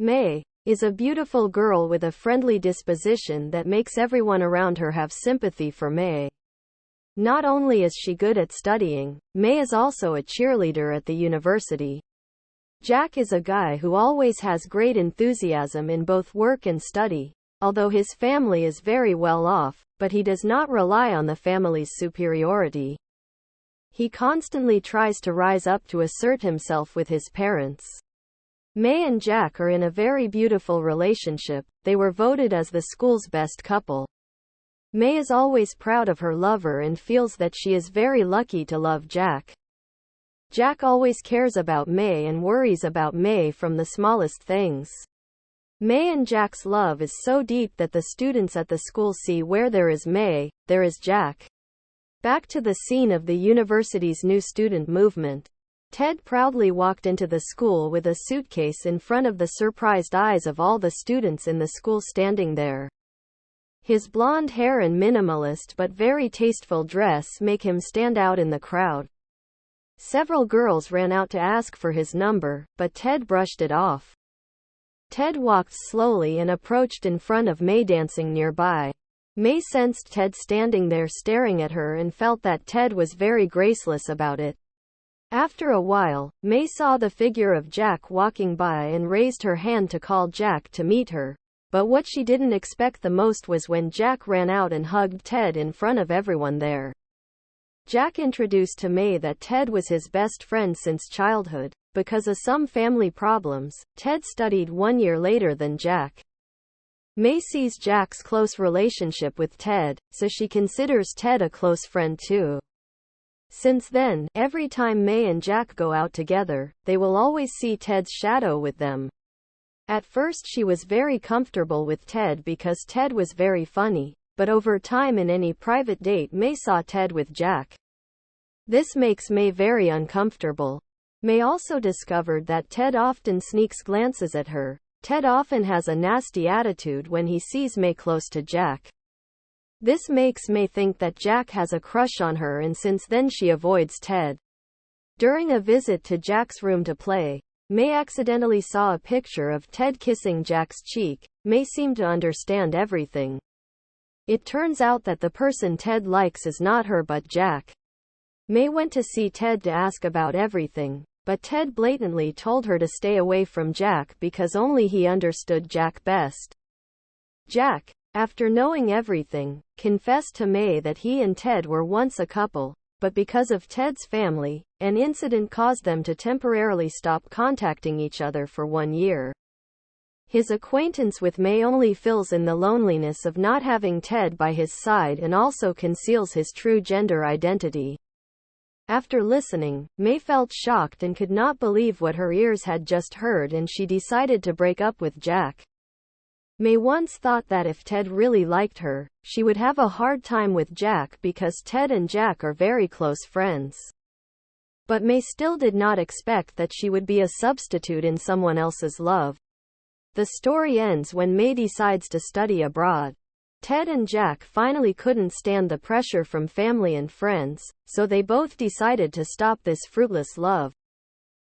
May is a beautiful girl with a friendly disposition that makes everyone around her have sympathy for May. Not only is she good at studying, May is also a cheerleader at the university. Jack is a guy who always has great enthusiasm in both work and study. Although his family is very well off, but he does not rely on the family's superiority. He constantly tries to rise up to assert himself with his parents. May and Jack are in a very beautiful relationship. They were voted as the school's best couple. May is always proud of her lover and feels that she is very lucky to love Jack. Jack always cares about May and worries about May from the smallest things. May and Jack's love is so deep that the students at the school see where there is May, there is Jack. Back to the scene of the university's new student movement. Ted proudly walked into the school with a suitcase in front of the surprised eyes of all the students in the school standing there. His blonde hair and minimalist but very tasteful dress make him stand out in the crowd. Several girls ran out to ask for his number, but Ted brushed it off. Ted walked slowly and approached in front of May dancing nearby. May sensed Ted standing there staring at her and felt that Ted was very graceless about it. After a while, May saw the figure of Jack walking by and raised her hand to call Jack to meet her. But what she didn't expect the most was when Jack ran out and hugged Ted in front of everyone there. Jack introduced to May that Ted was his best friend since childhood. Because of some family problems, Ted studied 1 year later than Jack. May sees Jack's close relationship with Ted, so she considers Ted a close friend too. Since then, every time May and Jack go out together, they will always see Ted's shadow with them. At first she was very comfortable with Ted because Ted was very funny, but over time in any private date May saw Ted with Jack. This makes May very uncomfortable. May also discovered that Ted often sneaks glances at her. Ted often has a nasty attitude when he sees May close to Jack. This makes May think that Jack has a crush on her, and since then she avoids Ted. During a visit to Jack's room to play, May accidentally saw a picture of Ted kissing Jack's cheek. May seemed to understand everything. It turns out that the person Ted likes is not her but Jack. May went to see Ted to ask about everything, but Ted blatantly told her to stay away from Jack because only he understood Jack best. Jack, after knowing everything, confessed to May that he and Ted were once a couple, but because of Ted's family, an incident caused them to temporarily stop contacting each other for 1 year. His acquaintance with May only fills in the loneliness of not having Ted by his side and also conceals his true gender identity. After listening, May felt shocked and could not believe what her ears had just heard, and she decided to break up with Jack. May once thought that if Ted really liked her, she would have a hard time with Jack because Ted and Jack are very close friends. But May still did not expect that she would be a substitute in someone else's love. The story ends when May decides to study abroad. Ted and Jack finally couldn't stand the pressure from family and friends, so they both decided to stop this fruitless love.